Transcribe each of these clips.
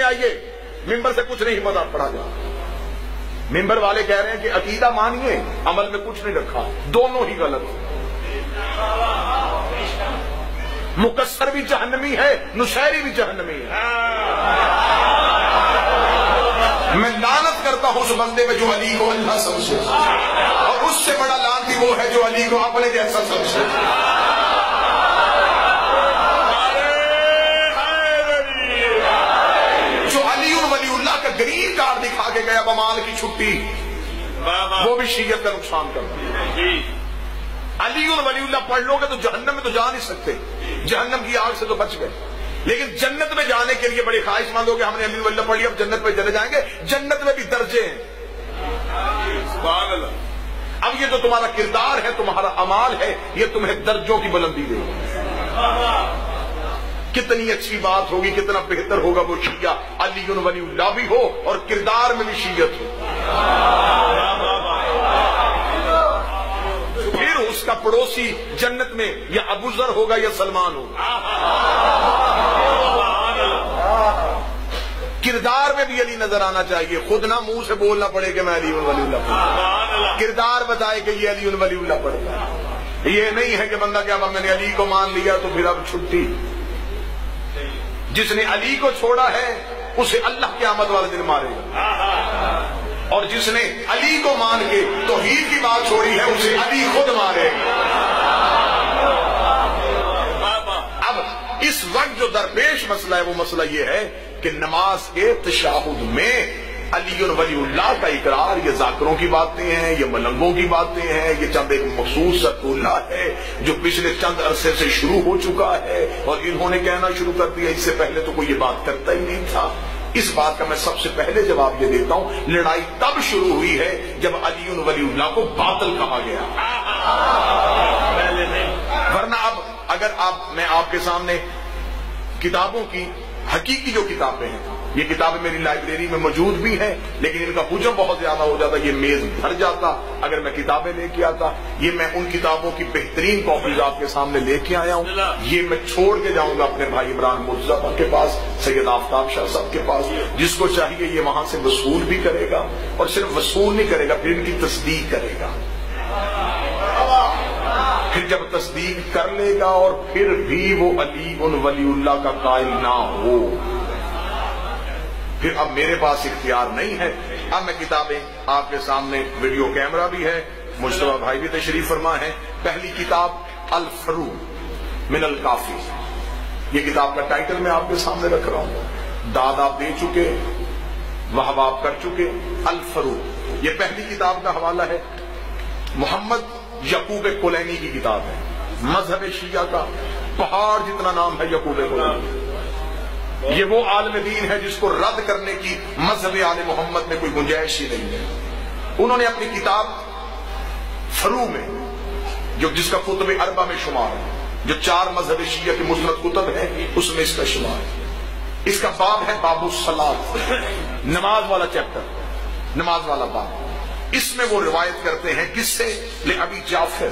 آئیے ممبر سے کچھ نہیں پتا پڑا جا. ممبر والے کہہ رہے ہیں کہ عقیدہ مانیے عمل میں کچھ نہیں رکھا, دونوں ہی غلط. مکسر بھی جہنمی ہے, نشیری بھی جہنمی ہے. میں لعنت کرتا ہوں اس بندے میں جو علی کو اللہ سمجھے, اور اس سے بڑا لعنتی وہ ہے جو علی کو اپنے جیسا سمجھے. جو علی ولی اللہ کا گرین کارڈ دکھا کے گیا بمال کی چھٹی, وہ بھی شیعت کا نقصان کرتا ہے. علی ولی اللہ پڑھ لو گے تو جہنم میں تو جا نہیں سکتے, جہنم کی آگ سے تو بچ گئے, لیکن جنت میں جانے کے لیے بڑی خواہش مند ہو کہ ہم نے علی ولی اللہ پڑھ لیا اب جنت میں چلے جائیں گے. جنت میں بھی درجے ہیں. اب یہ جو تمہارا کردار ہے, تمہارا اعمال ہے, یہ تمہیں درجوں کی بلندی دے گا. کتنی اچھی بات ہوگی, کتنا بہتر ہوگا وہ شیعہ علی ولی اللہ بھی ہو اور کردار میں بھی شیعت ہو. پھر اس کا پڑوسی جنت میں یا ابو ذر ہوگا یا سلمان ہوگا. کردار میں بھی علی نظر آنا چاہیے, خود نہ منہ سے بولنا پڑے کہ میں علی ولی اللہ پڑھتا, کردار بتائے کہ یہ علی ولی اللہ پڑھتا. یہ نہیں ہے کہ بندہ کیا میں نے علی کو مان لیا تو پھر اب چھٹی. جس نے علی کو چھوڑا ہے اسے اللہ قیامت والے دن مارے گا, اور جس نے علی کو مان کے توحید کی بات چھوڑی ہے اسے علی خود مارے گا. اب اس وقت جو درپیش مسئلہ ہے وہ مسئلہ یہ ہے کہ نماز کے تشہد میں علی ولی اللہ کا اقرار یہ ذاکروں کی باتیں ہیں, یہ ملنگوں کی باتیں ہیں, یہ چند ایک مخصوص اللہ ہے جو پچھلے چند عرصے سے شروع ہو چکا ہے, اور انہوں نے کہنا شروع کر دیا. اس سے پہلے تو کوئی یہ بات کرتا ہی نہیں تھا. اس بات کا میں سب سے پہلے جواب یہ دیتا ہوں, لڑائی تب شروع ہوئی ہے جب علی ولی اللہ کو باطل کہا گیا, ورنہ اب اگر میں آپ کے سامنے کتابوں کی حقیقی جو کتابیں ہیں, یہ کتابیں میری لائبریری میں موجود بھی ہیں, لیکن ان کا حجم بہت زیادہ ہو جاتا, یہ میز بھر جاتا اگر میں کتابیں لے کے آتا. یہ میں ان کتابوں کی بہترین کاپیز آپ کے سامنے لے کے آیا ہوں. یہ میں چھوڑ کے جاؤں گا اپنے بھائی عمران مرتضیٰ کے پاس, سید آفتاب شاہ صاحب کے پاس. جس کو چاہیے یہ وہاں سے وصول بھی کرے گا, اور صرف وصول نہیں کرے گا, پھر ان کی تصدیق کرے گا. پھر جب تصدیق کر لے گا اور پھر بھی وہ علی ولی اللہ کا قائل نہ ہو, پھر اب میرے پاس اختیار نہیں ہے. اب میں کتابیں آپ کے سامنے, ویڈیو کیمرہ بھی ہے, مجتبیٰ بھائی بھی تشریف فرما ہے. پہلی کتاب الفرو من الکافی, یہ کتاب کا ٹائٹل میں آپ کے سامنے رکھ رہا ہوں. داد آپ دے چکے, وہب آپ کر چکے. الفرو یہ پہلی کتاب کا حوالہ ہے. محمد یعقوب کلینی کی کتاب ہے, مذہب شیعہ کا پہاڑ جتنا نام ہے یعقوب کلینی. یہ وہ عالم دین ہے جس کو رد کرنے کی مذہب آل محمد میں کوئی گنجائش ہی نہیں ہے. انہوں نے اپنی کتاب فرو میں, جو جس کا کتب اربع میں شمار ہے, جو 4 مذہب شیعہ کے مسند کتب ہیں اس میں اس کا شمار ہے. اس کا باب ہے باب الصلاۃ, نماز والا چیپٹر, نماز والا باب. اس میں وہ روایت کرتے ہیں کس سے, ابی جعفر.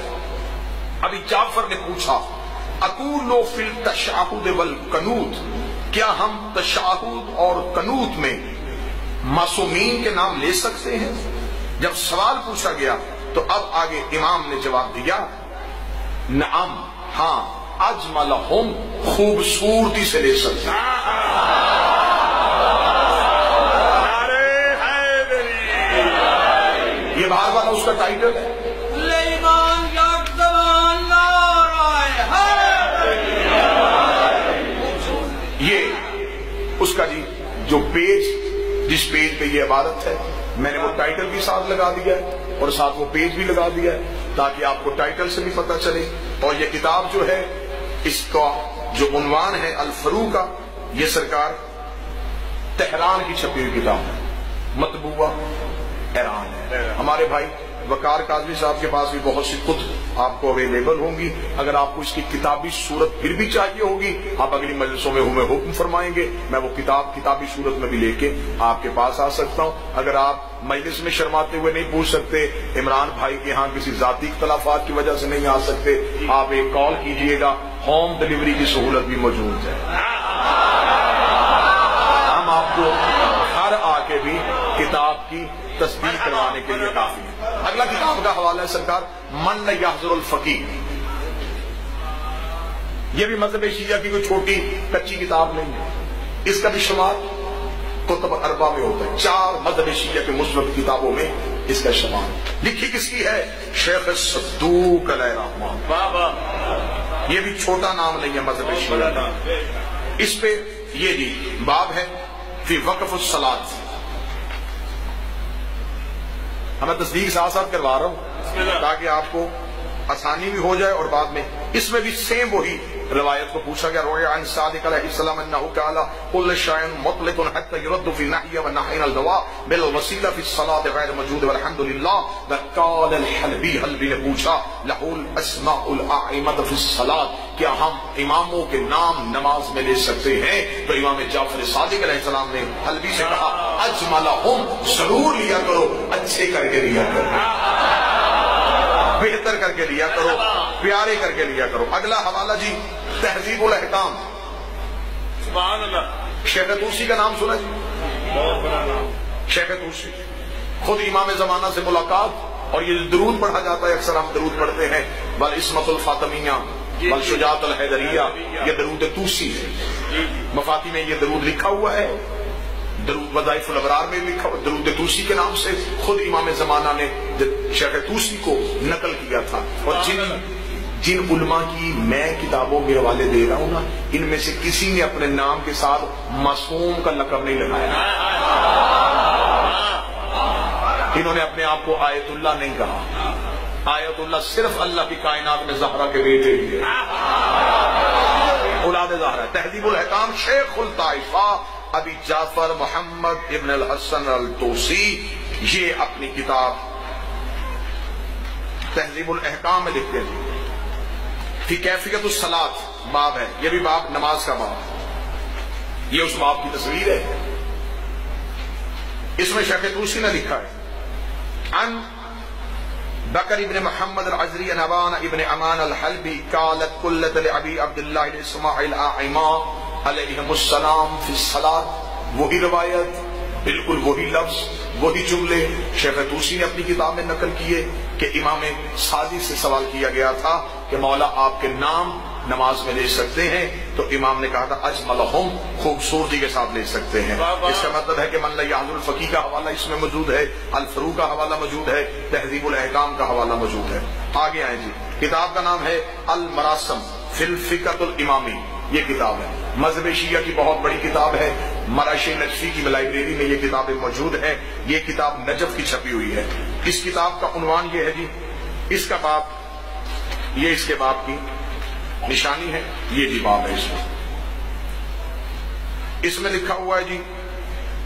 ابی جعفر نے پوچھا اقول فی التشہد والقنوت, کیا ہم تشہد اور قنوت میں معصومین کے نام لے سکتے ہیں؟ جب سوال پوچھا گیا تو اب آگے امام نے جواب دیا, نعم, ہاں, اجملہم, خوبصورتی سے لے سکتے ہیں. یہ بار بار اس کا ٹائٹل ہے. یہ اس کا جی جو پیج, جس پیج پہ یہ عبارت ہے, میں نے وہ ٹائٹل بھی ساتھ لگا دیا ہے اور ساتھ وہ پیج بھی لگا دیا ہے تاکہ آپ کو ٹائٹل سے بھی پتہ چلے. اور یہ کتاب جو ہے, اس کا جو عنوان ہے الفرو کا, یہ سرکار تہران کی چھپی ہوئی کتاب ہے, مطبوعہ ایران ہے. ہمارے بھائی وقار کاظمی صاحب کے پاس بھی بہت سی کتب آپ کو اویلیبل ہوں گی. اگر آپ کو اس کی کتابی صورت پھر بھی چاہیے ہوگی, آپ اگلی مجلسوں میں ہمیں حکم فرمائیں گے, میں وہ کتاب کتابی صورت میں بھی لے کے آپ کے پاس آ سکتا ہوں. اگر آپ مجلس میں شرماتے ہوئے نہیں پوچھ سکتے, عمران بھائی کے ہاں کسی ذاتی اختلافات کی وجہ سے نہیں آ سکتے, آپ ایک کال کیجئے گا, ہوم ڈلیوری کی سہولت بھی موجود ہے. ہم آپ کو آپ کی تصدیق کروانے کے لیے کافی ہے۔ اگلا کتاب کا حوالہ ہے سرکار من لا یحضر الفقیہ، یہ بھی مذہب شیعہ کی کوئی چھوٹی کچی کتاب نہیں ہے، اس کا بھی شمار کتب اربع میں ہوتا ہے، 4 مذہب شیعہ کے مثبت کتابوں میں اس کا شمار۔ لکھی کس کی ہے؟ شیخ صدوق علیہ رحمہ، یہ بھی چھوٹا نام نہیں ہے مذہب شیعہ کا۔ اس پہ یہ جی باب ہے فی وقف الصلاۃ، ہمیں تصدیق ساتھ ساتھ کروا رہا ہوں تاکہ آپ کو آسانی بھی ہو جائے، اور بعد میں اس میں بھی سیم وہی روایت کو پوچھا گیا، روایہ عن صادق علیہ السلام انہ قال کل شیء مطلق حتى يرد في النحي والنحي الدواء بالوسیلہ فی الصلاۃ غیر موجود والحمد للہ۔ وقال الحلبی، حلبی نے پوچھا له الاسماء الاعمۃ فی الصلاۃ، کیا ہم اماموں کے نام نماز میں لے سکتے ہیں؟ تو امام جعفر صادق علیہ السلام نے حلبی سے کہا اجملہم، ضرور لیا کرو، اچھے کر کے لیا کرو، بہتر کر کے لیا کرو، پیارے کر کے لیا کرو۔ اگلا حوالہ جی تہذیب الاحکام، سبحان اللہ، شیخ طوسی کا نام سنا جی؟ شیخ طوسی خود امام زمانہ سے ملاقات، اور یہ درود پڑھا جاتا ہے، اکثر ہم درود پڑھتے ہیں والعصمۃ الفاطمیہ والشجاعۃ الحیدریہ، یہ درود طوسی ہے۔ مفاتی میں یہ درود لکھا ہوا ہے، درود وظائف الابرار میں لکھا ہوا، درود طوسی کے نام سے خود امام زمانہ نے شیخ طوسی کو نقل کیا تھا۔ اور جن علماء کی میں کتابوں کے حوالے دے رہا ہوں نا، ان میں سے کسی نے اپنے نام کے ساتھ معصوم کا لقب نہیں لگایا، انہوں نے اپنے آپ کو آیت اللہ نہیں کہا، آیت اللہ صرف اللہ کی کائنات میں زہرا کے بیٹے ہی ہے، اولاد زہرا۔ تہذیب الاحکام شیخ الطائفہ ابی جعفر محمد ابن الحسن الطوسی، یہ اپنی کتاب تہذیب الاحکام میں لکھتے ہیں فی کیفیت الصلاۃ، باب ہے، یہ بھی باب نماز کا باب ہے، یہ اس باب کی تصویر ہے۔ اس میں شیخ طوسی نے لکھا ہے عن بکر ابن محمد العزری نبان ابن امان الحلبی قالت قلت لعبی عبداللہ اسماعیل اعما علیہم السلام فی الصلاۃ، وہی روایت، بالکل وہی لفظ، وہی جملے شیخ طوسی نے اپنی کتاب میں نقل کیے کہ امام صادق سے سوال کیا گیا تھا کہ مولا آپ کے نام نماز میں لے سکتے ہیں؟ تو امام نے کہا تھا اجملہم، خوبصورتی کے ساتھ لے سکتے ہیں۔ اس کا مطلب ہے کہ من لا یحضر الفقیہ کا حوالہ اس میں موجود ہے، الفروع کا حوالہ موجود ہے، تہذیب الاحکام کا حوالہ موجود ہے۔ آگے آئیں جی، کتاب کا نام ہے المراسم فی الفقہ الامامی، یہ کتاب ہے، مذہب شیعہ کی بہت بڑی کتاب ہے، مراشی نجفی کی لائبریری میں یہ کتابیں موجود ہیں، یہ کتاب نجف کی چھپی ہوئی ہے۔ اس کتاب کا عنوان یہ ہے جی، اس کا باب، یہ اس کے باب کی نشانی ہے، یہ جی باب ہے، اس میں لکھا ہوا ہے جی،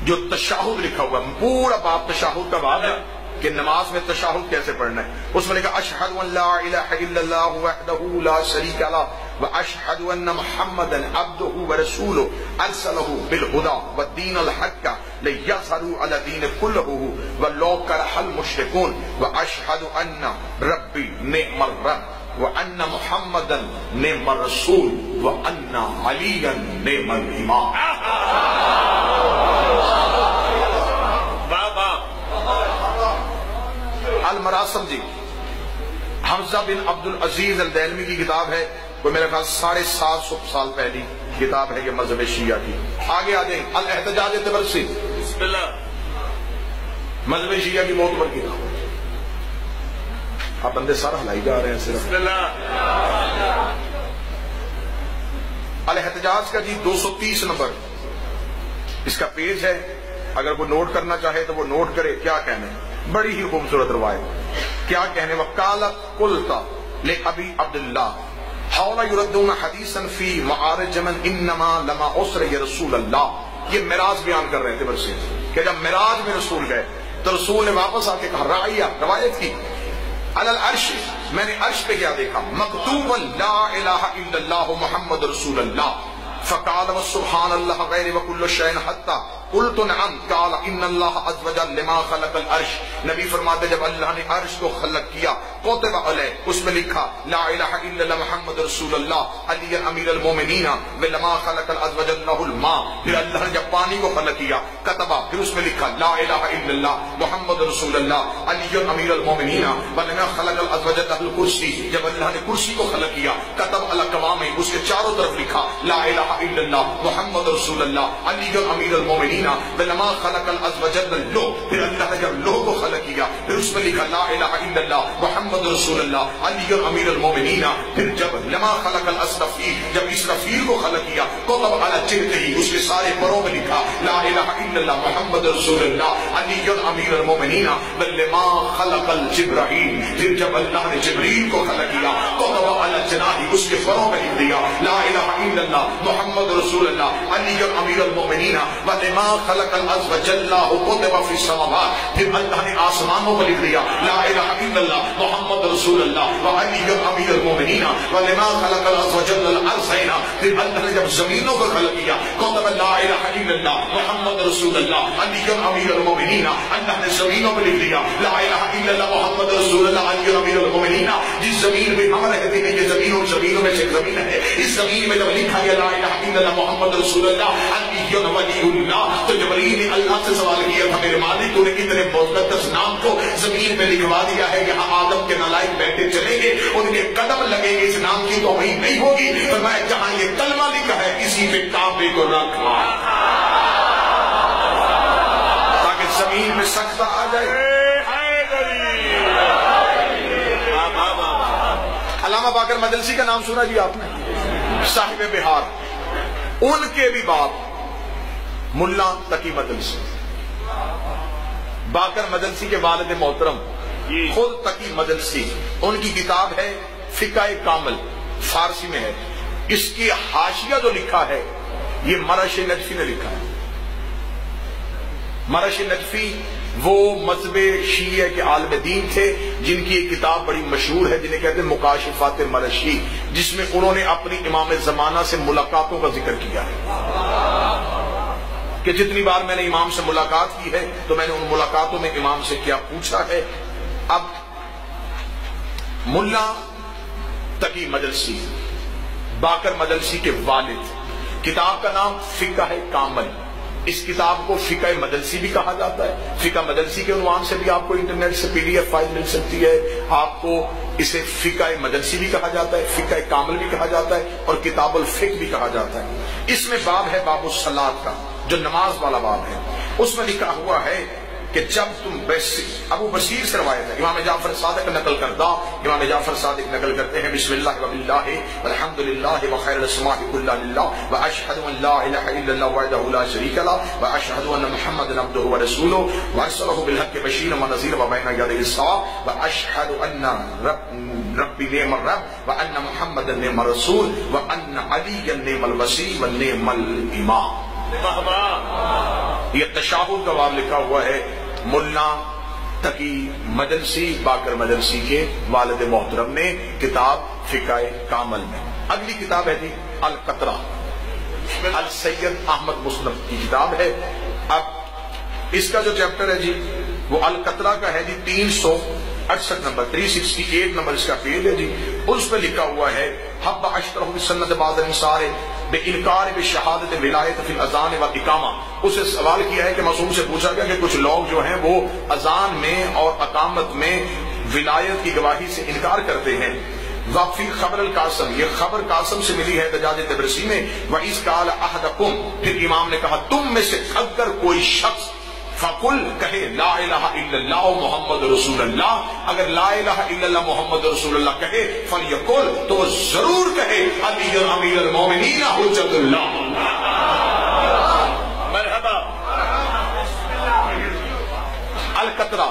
جو تشہد لکھا ہوا ہے، پورا باب تشہد کا باب ہے کہ نماز میں تشہد کیسے پڑھنا ہے۔ اس میں لکھا اشہد ان لا الہ الا اللہ وحدہ لا شریک لہ واشہد ان محمدا عبدہ ورسولہ ارسلہ بالہدی والدین الحق لیظہروا علی الدین کلہ ولو کرہ المشرکون واشہد ان ربی نعم الرب وان محمدا نعم الرسول وان علیا نعم الامام۔ المراسم جی حمزہ بن عبد العزیز الدیلمی کی کتاب ہے، وہ میرے خیال 750 سال پہلی کتاب ہے یہ مذہب شیعہ کی۔ آگے آ جائیں، الاحتجاج طبرسی، بسم اللہ، مذہب شیعہ کی معتبر کتاب۔ آپ بندے سارا ہلائی جا رہے ہیں صرف۔ بسم اللہ، الاحتجاج کا جی 230 نمبر اس کا پیج ہے، اگر کوئی نوٹ کرنا چاہے تو وہ نوٹ کرے۔ کیا کہنے، بڑی ہی خوبصورت روایت، کیا کہنے، وقالت قلت لأبی عبداللہ حول یردون حدیثا فی معارج من انما لما اسر یا رسول اللہ۔ یہ معراج بیان کر رہے تھے برسی کہ جب معراج میں رسول گئے تو رسول نے واپس آ کے کہا، رعیہ روایت کی، علی العرش، میں نے عرش پہ کیا دیکھا، مکتوبا لا الہ الا اللہ محمد رسول اللہ، فقال وسبحان اللہ غیر وکل شیء حتی قلت نعم قال ان اللہ عز وجل لما خلق العرش، نبی فرماتے جب اللہ نے عرش کو خلق کیا کتب علیہ، اس میں لکھا لا الہ الا اللہ محمد رسول اللہ علی امیر المومنین، ولما خلق العز وجل له الماء، پھر اللہ نے جب پانی کو خلق کیا کتبا، پھر اس میں لکھا لا الہ الا اللہ محمد رسول اللہ علی امیر المومنین، ولما خلق العز وجل له الکرسی، جب اللہ نے کرسی کو خلق کیا کتب علی قوام، اس کے چاروں طرف لکھا لا الہ الا اللہ محمد رسول اللہ علی امیر المومنین، ولما خلق العز وجل اللوح، پھر اللہ نے جب لوح کو خلق کیا پھر اس میں لکھا لا الہ الا اللہ محمد رسول اللہ علی امیر المومنین، پھر جب لما خلق الاسرافیل، جب اسرافیل کو خلق کیا کتب علی جبتہ، اس کے سارے پروں میں لکھا لا الہ الا اللہ محمد رسول اللہ علی امیر المومنین، ولما خلق الجبرائیل، پھر جب اللہ نے جبریل کو خلق کیا کتب علی جناح، اس کے پروں میں لکھ دیا لا الہ الا اللہ محمد رسول اللہ علی امیر المومنین، ولما خلق العز وجل کتب فی السماوات، پھر اللہ نے آسمانوں کو لکھ دیا لا الہ الا اللہ محمد رسول اللہ وعلی امیر المومنین، ولما خلق العز وجل الارضین، پھر اللہ نے جب زمینوں کو خلق کیا کتب لا الہ الا اللہ محمد رسول اللہ علی امیر المومنین، اللہ نے زمینوں میں لکھ دیا لا الہ الا اللہ محمد رسول اللہ علی امیر المومنین، جس زمین میں ہم رہتے ہیں یہ زمینوں میں سے ایک زمین ہے، اس زمین میں جب لکھا گیا لا الہ الا اللہ محمد رسول اللہ علی ولی اللہ، تو جبریل نے اللہ سے سوال کیا تھا میرے مالک تو نے اتنے مقدس نام کو زمین میں لکھوا دیا ہے، یہاں آدم کے نالائق بیٹھے چلیں گے ان کے قدم لگیں گے، اس نام کی توہین نہیں ہوگی، فرمایا جہاں یہ کلمہ لکھا ہے اسی پہ کعبے کو رکھا تاکہ زمین میں سجدہ آ جائے۔ علامہ باقر مجلسی کا نام سنا جی آپ نے، صاحب بہار، ان کے بھی باپ ملا تقی مجلسی، باقر مجلسی کے والد محترم خود تقی مجلسی، ان کی کتاب ہے فقہ کامل، فارسی میں ہے، اس کی حاشیہ جو لکھا ہے یہ مرش نجفی نے لکھا ہے۔ مرش نجفی وہ مذہب شیعہ کے عالم دین تھے جن کی ایک کتاب بڑی مشہور ہے جنہیں کہتے ہیں مکاشفات مرشی، جس میں انہوں نے اپنی امام زمانہ سے ملاقاتوں کا ذکر کیا ہے کہ جتنی بار میں نے امام سے ملاقات کی ہے تو میں نے ان ملاقاتوں میں امام سے کیا پوچھا ہے۔ اب ملا تقی مجلسی باقر مجلسی کے والد، کتاب کا نام فقہ کامل، اس کتاب کو فقہ مجلسی بھی کہا جاتا ہے، فقہ مجلسی کے عنوان سے بھی آپ کو انٹرنیٹ سے PDF فائل مل سکتی ہے، آپ کو اسے فقہ مجلسی بھی کہا جاتا ہے، فقہ کامل بھی کہا جاتا ہے اور کتاب الفقہ بھی کہا جاتا ہے۔ اس میں باب ہے باب الصلاۃ کا، جو نماز والا باب ہے، اس میں لکھا ہوا ہے کہ جب تم ابو بصیر سے روایت ہے، امام جعفر صادق نقل کردہ، امام جعفر صادق نقل کرتے ہیں بسم اللہ وباللہ والحمدللہ وخیر الاسماء کلها للہ واشہد ان لا الہ الا اللہ وحدہ لا شریک لہ واشہد ان محمدا عبدہ ورسولہ وارسلہ بالحق بشیرا ونذیرا وبین یدی الساعۃ واشہد ان ربی نعم الرب وان محمدا نعم الرسول وان علیا نعم الوصی ونعم الامام۔ یہ تشاہد کا باب لکھا ہوا ہے ملا تقی مجلسی باقر مجلسی کے والد محترم نے کتاب فقہ کامل میں۔ اگلی کتاب ہے جی القطرہ، السید احمد مسلم کی کتاب ہے۔ اب اس کا جو چیپٹر ہے جی وہ القطرہ کا ہے جی 368 نمبر، 368 نمبر اس کا پیج ہے جی، اس پہ لکھا ہوا ہے حب اشترہ بسنت بعد انصار بے انکار بے شہادت ولایت فی الاذان والاقامہ۔ اسے سوال کیا ہے کہ معصوم سے پوچھا گیا کہ کچھ لوگ جو ہیں وہ اذان میں اور اقامت میں ولایت کی گواہی سے انکار کرتے ہیں۔ وفی خبر القاسم، یہ خبر قاسم سے ملی ہے دجاج طبرسی میں، وَإِذْ قَالَ أَحَدَكُمْ، پھر امام نے کہا تم میں سے اگر کوئی شخص فقل کہے لا الہ الا اللہ محمد رسول اللہ، اگر لا الہ الا اللہ محمد رسول اللہ کہے فلیقل، تو وہ ضرور کہے علی امیر المومنین حجت اللہ۔ مرحبا۔ القطرہ،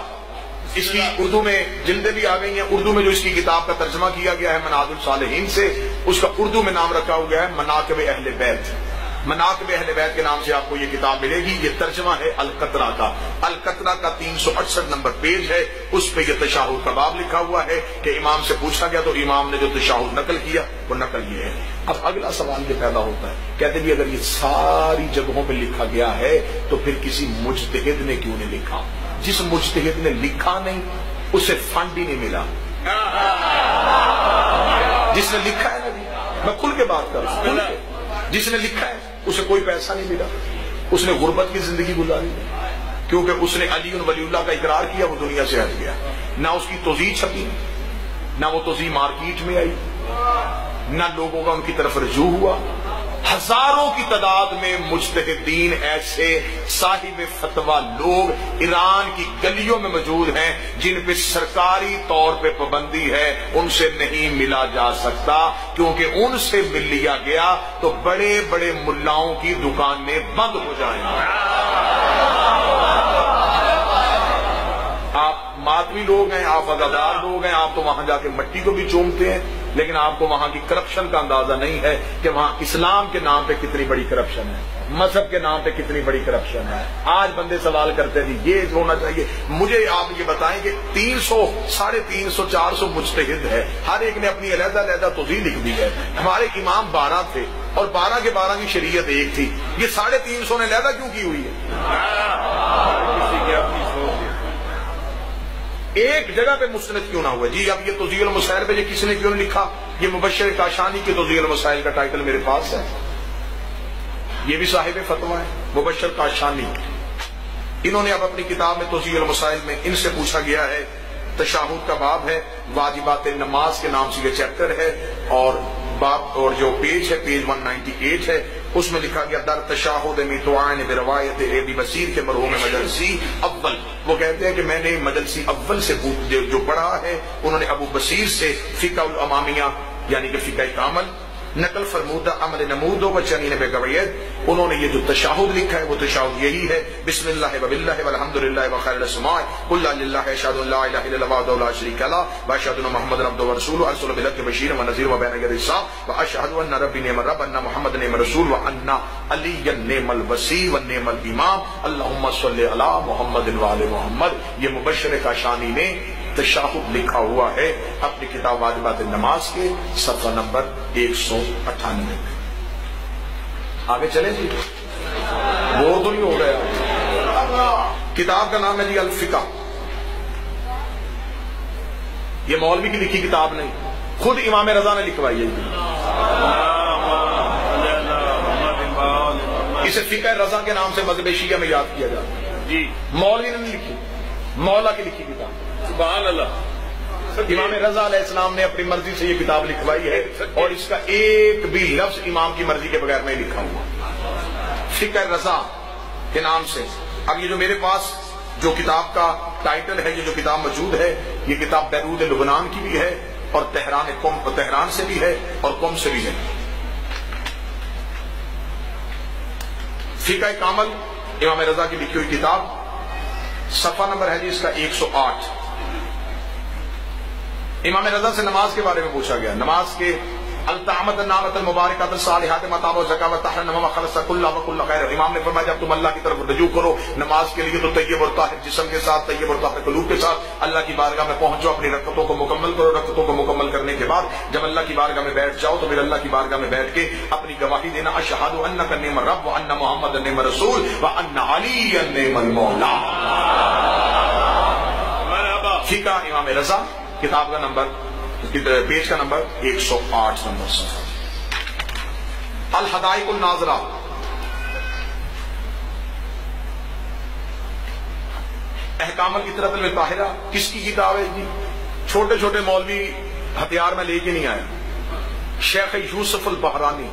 اس کی اردو میں جلدیں بھی آ گئی ہیں، اردو میں جو اس کی کتاب کا ترجمہ کیا گیا ہے منہاج الصالحین سے، اس کا اردو میں نام رکھا ہوا ہے مناقب اہل بیت۔ مناقب اہل بیت کے نام سے آپ کو یہ کتاب ملے گی. یہ ترجمہ ہے القطرہ کا. القطرہ کا 368 نمبر پیج ہے. اس پہ یہ تشہد کا باب لکھا ہوا ہے کہ امام سے پوچھا گیا تو امام نے جو تشہد نقل کیا وہ نقل یہ ہے. اب اگلا سوال یہ پیدا ہوتا ہے, کہتے ہیں اگر یہ ساری جگہوں پہ لکھا گیا ہے تو پھر کسی مجتہد نے کیوں نہیں لکھا؟ جس مجتہد نے لکھا نہیں اسے فنڈ ہی نہیں ملا. جس نے لکھا ہے نا جی, میں کھل کے بات کر رہا ہوں, جس نے لکھا ہے اسے کوئی پیسہ نہیں ملا, اس نے غربت کی زندگی گزاری کیونکہ اس نے علی ولی اللہ کا اقرار کیا, وہ دنیا سے ہٹ گیا. نہ اس کی توضیح چھپی, نہ وہ توضیح مارکیٹ میں آئی, نہ لوگوں کا ان کی طرف رجوع ہوا. ہزاروں کی تعداد میں مجتہدین ایسے صاحب فتویٰ لوگ ایران کی گلیوں میں موجود ہیں جن پہ سرکاری طور پہ پابندی ہے, ان سے نہیں ملا جا سکتا کیونکہ ان سے مل لیا گیا تو بڑے بڑے ملاؤں کی دکانیں بند ہو جائیں گی. آپ ماتمی لوگ ہیں, آپ عزادار لوگ ہیں, آپ تو وہاں جا کے مٹی کو بھی چومتے ہیں, لیکن آپ کو وہاں کی کرپشن کا اندازہ نہیں ہے کہ وہاں اسلام کے نام پہ کتنی بڑی کرپشن ہے, مذہب کے نام پہ کتنی بڑی کرپشن ہے. آج بندے سوال کرتے ہیں یہ ہونا چاہیے. مجھے آپ یہ بتائیں کہ 300, 350, 400 مجتہد ہے, ہر ایک نے اپنی علیحدہ علیحدہ توضیح لکھ دی ہے. ہمارے امام 12 تھے اور 12 کے 12 کی شریعت ایک تھی. یہ 350 نے علیحدہ کیوں کی ہوئی ہے؟ ایک جگہ پہ مستند کیوں نہ ہوا جی؟ اب یہ توضیح المسائل پہ یہ کسی نے کیوں نہیں لکھا؟ یہ مبشر کاشانی کی توضیح المسائل کا ٹائٹل میرے پاس ہے, یہ بھی صاحب فتویٰ ہے مبشر کاشانی. انہوں نے اب اپنی کتاب میں توضیح المسائل میں ان سے پوچھا گیا ہے, تشہد کا باب ہے, واجبات نماز کے نام سے یہ چیپٹر ہے, اور باب اور جو پیج ہے پیج 198 ہے, اس میں لکھا گیا در تشہد میتوائن بروایت ابی بصیر کے مرحوم مجلسی اول. وہ کہتے ہیں کہ میں نے مجلسی اول سے جو پڑھا ہے انہوں نے ابو بصیر سے فقہ الامامیہ یعنی کہ فقہ کامل نقل فرمودہ عمل نمود و چنین بے قویت. انہوں نے یہ جو تشہد لکھا ہے وہ تشہد یہی ہے, بسم اللہ وباللہ والحمدللہ وخیر الاسماء قل للہ اشہد ان لا الہ الا اللہ وحدہ لا شریک لہ واشہد ان محمد عبدہ ورسولہ ارسل بالحق بشیرا ونذیرا وبین یدی الساعۃ واشہد ان ربی نعم الرب ان محمد نعم الرسول وان علی نعم الوصی ونعم الامام اللہم صلی علی محمد وعلی محمد. یہ مبشر کاشانی نے تشہد لکھا ہوا ہے اپنی کتاب واجبات نماز کے صفحہ نمبر 198. آگے چلیں جی, بور تو نہیں ہو گیا. کتاب کا نام ہے جی الفقہ. یہ مولوی کی لکھی کتاب نہیں, خود امام رضا نے لکھوائی ہے. اسے فقہ رضا کے نام سے مذہب شیعہ میں یاد کیا جاتا ہے جی. مولوی نے نہیں لکھی, مولا کی لکھی کتاب. سبحان اللہ. امام رضا علیہ السلام نے اپنی مرضی سے یہ کتاب لکھوائی ہے اور اس کا ایک بھی لفظ امام کی مرضی کے بغیر نہیں لکھا ہوا, فقہ رضا کے نام سے. اب یہ جو میرے پاس جو کتاب کا ٹائٹل ہے, یہ جو کتاب موجود ہے, یہ کتاب بیروت لبنان کی بھی ہے اور تہران سے بھی ہے اور قم سے بھی ہے. فقہ کامل امام رضا کی لکھی ہوئی کتاب, صفحہ نمبر ہے جی اس کا 108. امام رضا سے نماز کے بارے میں پوچھا گیا, نماز کے التعمت النعمت المبارکات الصالحات مطاب و زکاة و تحرم و خلص کل و کل خیر. امام نے فرمایا جب تم اللہ کی طرف رجوع کرو نماز کے لیے تو طیب اور طاہر جسم کے ساتھ, طیب اور طاہر قلوب کے ساتھ اللہ کی بارگاہ میں پہنچو, اپنی رکعتوں کو مکمل کرو. رکعتوں کو مکمل کرنے کے بعد جب اللہ کی بارگاہ میں بیٹھ جاؤ تو پھر اللہ کی بارگاہ میں بیٹھ کے اپنی گواہی دینا, اشہد انک نعم الرب وان محمد نعم الرسول وان علی نعم المولا. فقہ امام رضا, کتاب کا نمبر, پیج کا نمبر 108 نمبر صفحہ. الحدائق الناظرہ, احکام الفطرۃ الطاہرہ کس کی کتاب ہے جی؟ چھوٹے چھوٹے مولوی ہتھیار میں لے کے نہیں آئے, شیخ یوسف البحرانی,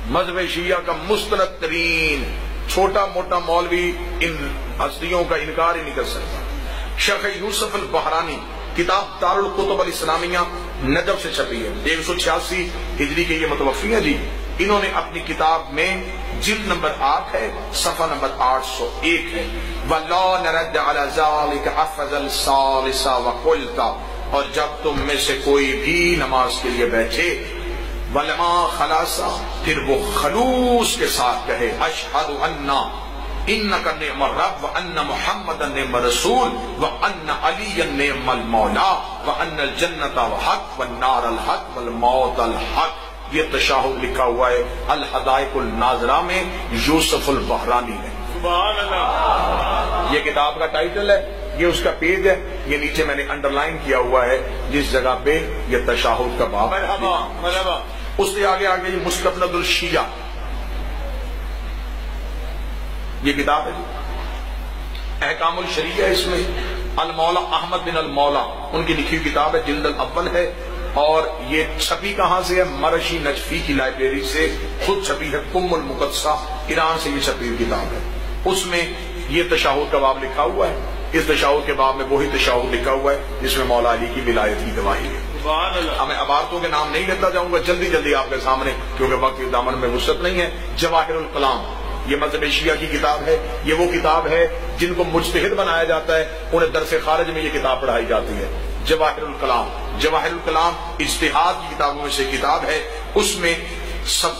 مذہب شیعہ کا مستند ترین چھوٹا موٹا مولوی ان ہستیوں کا انکار ہی نہیں کر سکتا. شیخ یوسف البحرانی, کتاب دار الکتب الاسلامیہ نجف سے چھپی ہے, 186 ہجری کے یہ متوفی ہیں جی. انہوں نے اپنی کتاب میں جلد نمبر 8 ہے, صفحہ نمبر 801 ہے, وَلَا نَرَدَّ عَلَى ذَلِكَ أَفْضَلَ الثَّالِثَ وَقُلْتَ. اور جب تم میں سے کوئی بھی نماز کے لیے بیٹھے ولما خلاصا، پھر وہ خلوص کے ساتھ کہے اشہد انا انک نعم الرب وان محمد نعم الرسول وان علی نعم المولا وان الجنت الحق والنار الحق والموت الحق۔ یہ تشہد لکھا ہوا ہے الحدائق الناظرہ میں، یوسف البحرانی ہے۔ سبحان اللہ۔ یہ کتاب کا ٹائٹل ہے، یہ اس کا پیج ہے، یہ نیچے میں نے انڈر لائن کیا ہوا ہے جس جگہ پہ یہ تشہد کا باب۔ مرحبا مرحبا۔ اس سے آگے یہ مستند الشیعہ، یہ کتاب ہے جی، احکام الشریعہ، اس میں المولا احمد بن المولا ان کی لکھی ہوئی کتاب ہے، جلد الاول ہے، اور یہ چھپی کہاں سے ہے؟ مرشی نجفی کی لائبریری سے خود چھپی ہے، قم المقدسہ ایران سے یہ چھپی ہوئی کتاب ہے۔ اس میں یہ تشہد کا باب لکھا ہوا ہے۔ اس تشہد کے باب میں وہی تشہد لکھا ہوا ہے جس میں مولا علی کی ولایت کی گواہی ہے۔ سبحان اللہ۔ میں عبارتوں کے نام نہیں لیتا جاؤں گا، جلدی آپ کے سامنے، کیونکہ وقت کے دامن میں وسعت نہیں ہے۔ جواہر الکلام، یہ مذہب شیعہ کی کتاب ہے، یہ وہ کتاب ہے جن کو مجتہد بنایا جاتا ہے، انہیں درس خارج میں یہ کتاب پڑھائی جاتی ہے۔ جواہر الکلام، جواہر الکلام اجتہاد کی کتابوں میں سے کتاب ہے۔ اس میں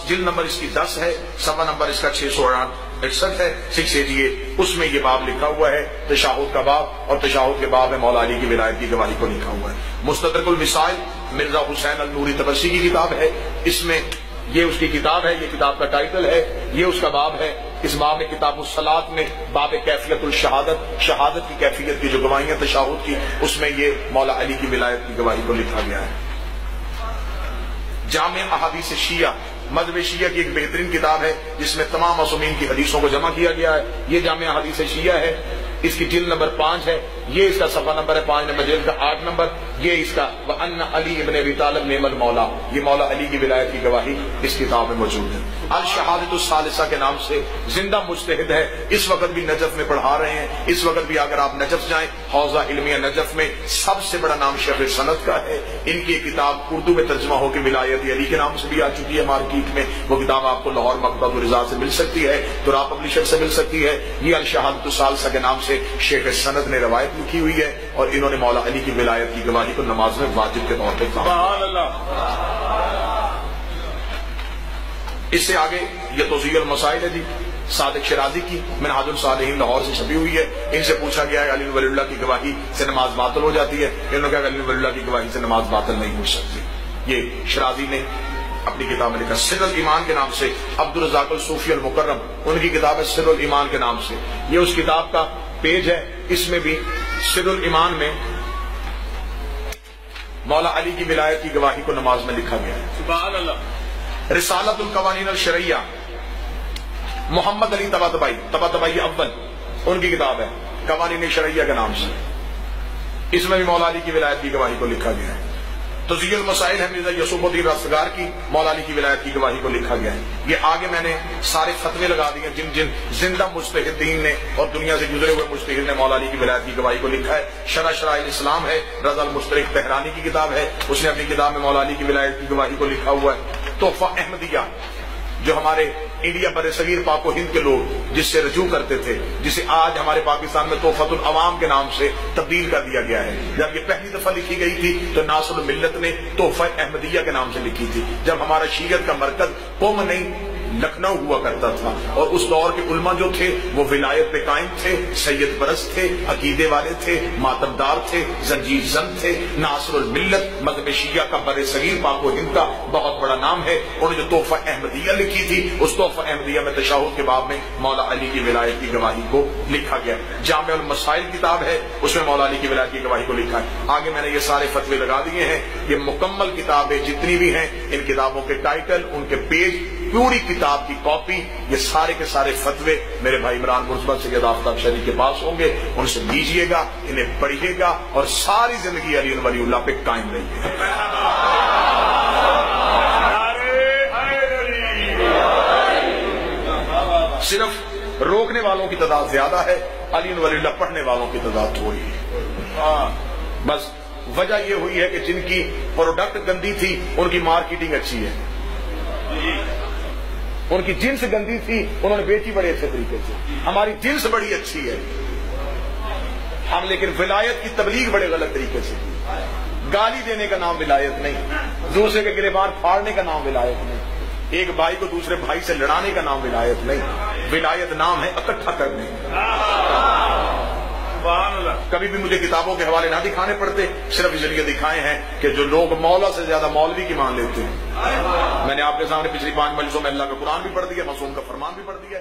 جلد نمبر اس کی 10 ہے، صفحہ نمبر اس کا 661 ہے، 688۔ اس میں یہ باب لکھا ہوا ہے تشہد کا باب، اور تشہد کے باب میں مولا علی کی ولایت کی گواہی کو لکھا ہوا ہے۔ مستدرک المسائل مرزا حسین النوری طبرسی کی کتاب ہے، اس میں یہ اس کی کتاب ہے، یہ کتاب کا ٹائٹل ہے، یہ اس کا باب ہے۔ اس باب میں کتاب الصلاۃ میں باب کیفیت الشہادت، شہادت کی کیفیت کی جو گواہیاں تشہد کی، اس میں یہ مولا علی کی ولایت کی گواہی کو لکھا گیا ہے۔ جامع احادیث شیعہ، مذہب شیعہ کی ایک بہترین کتاب ہے جس میں تمام معصومین کی حدیثوں کو جمع کیا گیا ہے، یہ جامع احادیث شیعہ ہے۔ اس کی جلد نمبر 5 ہے، یہ اس کا صفحہ نمبر ہے 5 نمبر، جلد کا 8 نمبر، یہ اس کا وَأَنَّ علی ابن ابی طالب نعم المولا، یہ مولا علی کی ولایت کی گواہی اس کتاب میں موجود ہے۔ الشہادۃ الثالثہ کے نام سے زندہ مجتہد ہے، اس وقت بھی نجف میں پڑھا رہے ہیں، اس وقت بھی اگر آپ نجف جائیں حوزہ علمیہ نجف میں سب سے بڑا نام شیخ سند کا ہے۔ ان کی کتاب اردو میں ترجمہ ہو کے ولایت علی کے نام سے بھی آ چکی ہے مارکیٹ میں، وہ کتاب آپ کو لاہور مکتبۃ الرضا سے مل سکتی ہے، ترا پبلشر سے مل سکتی ہے۔ یہ الشہادۃ الثالثہ کے نام سے شیخ سند نے روایت لکھی ہوئی ہے، اور انہوں نے مولا علی کی ولایت کی گواہی کو نماز میں واجب کے طور پہ کہا۔ سبحان اللہ۔ اس سے آگے یہ توضیح المسائل ہے جی، صادق شرازی کی منہاج الصالحین لاہور سے چھپی ہوئی ہے۔ ان سے پوچھا گیا ہے علی ولی اللہ کی گواہی سے نماز باطل ہو جاتی ہے، انہوں نے کہا علی ولی اللہ کی گواہی سے نماز باطل نہیں ہو سکتی۔ یہ شرازی نے اپنی کتاب میں لکھا۔ سر الایمان کے نام سے عبد الرزاق الصوفی المکرم، ان کی کتاب ہے سر الایمان کے نام سے، یہ اس کتاب کا پیج ہے۔ اس میں بھی سر الایمان میں مولا علی کی ولایت کی گواہی کو نماز میں لکھا گیا ہے۔ سبحان اللہ۔ رسالت القوانین الشرعیہ، محمد علی طباطبائی اول، ان کی کتاب ہے قوانین شرعیہ کے نام سے، اس میں بھی مولا علی کی ولایت کی گواہی کو لکھا گیا ہے۔ توضیح المسائل ہے مرزا یوسف الدین رستگار کی، مولا علی کی ولایت کی گواہی کو لکھا گیا ہے۔ یہ آگے میں نے سارے فتوے لگا دیے جن جن زندہ مجتہدین نے اور دنیا سے گزرے ہوئے مجتہد نے مولا علی کی ولایت کی گواہی کو لکھا ہے۔ شرح شرائع الاسلام ہے، رضا المشترک تہرانی کی کتاب ہے، اس نے اپنی کتاب میں مولا علی کی ولایت کی گواہی کو لکھا ہوا ہے۔ تحفہ احمدیہ، جو ہمارے انڈیا بر صغیر پاک و ہند کے لوگ جس سے رجوع کرتے تھے، جسے آج ہمارے پاکستان میں تحفۃ العوام کے نام سے تبدیل کر دیا گیا ہے۔ جب یہ پہلی دفعہ لکھی گئی تھی تو ناصر الملت نے تحفہ احمدیہ کے نام سے لکھی تھی، جب ہمارا شیعت کا مرکز قم نہیں لکھنؤ ہوا کرتا تھا، اور اس دور کے علماء جو تھے وہ ولایت پہ قائم تھے، سید پرست تھے، عقیدے والے تھے، ماتمدار تھے، زنجیر زن تھے۔ ناصر الملت مذہب شیعہ کا بر صغیر پاک و ہند کا بہت بڑا نام ہے۔ انہوں نے جو تحفہ احمدیہ لکھی تھی، اس تحفہ احمدیہ میں تشہد کے باب میں مولا علی کی ولایت کی گواہی کو لکھا گیا۔ جامع المسائل کتاب ہے، اس میں مولا علی کی ولایت کی گواہی کو لکھا ہے۔ آگے میں نے یہ سارے فتوے لگا دیے ہیں، یہ مکمل کتابیں جتنی بھی ہیں، ان کتابوں کے ٹائٹل، ان کے پیج، پوری کتاب کی کاپی، یہ سارے کے سارے فتوے میرے بھائی عمران مرزبہ سید آفتاب شریف کے پاس ہوں گے، ان سے لیجئے گا، انہیں پڑھیے گا، اور ساری زندگی علی ولی اللہ پہ قائم رہیے گا۔ صرف روکنے والوں کی تعداد زیادہ ہے، علی ولی اللہ پڑھنے والوں کی تعداد تھوڑی ہے۔ بس وجہ یہ ہوئی ہے کہ جن کی پروڈکٹ گندی تھی ان کی مارکیٹنگ اچھی ہے، ان کی جنس گندی تھی انہوں نے بیچی بڑے اچھے طریقے سے، ہماری جنس بڑی اچھی ہے ہم، لیکن ولایت کی تبلیغ بڑے غلط طریقے سے۔ گالی دینے کا نام ولایت نہیں، دوسرے کے گریبان پھاڑنے کا نام ولایت نہیں، ایک بھائی کو دوسرے بھائی سے لڑانے کا نام ولایت نہیں، ولایت نام ہے اکٹھا کرنے۔ کبھی بھی مجھے کتابوں کے حوالے نہ دکھانے پڑتے، صرف اس لیے دکھائے ہیں کہ جو لوگ مولا سے زیادہ مولوی کی مان لیتے ہیں۔ میں نے آپ کے سامنے پچھلی 5 مجلسوں میں اللہ کا قرآن بھی پڑھ دیا، معصوم کا فرمان بھی پڑھ دیا۔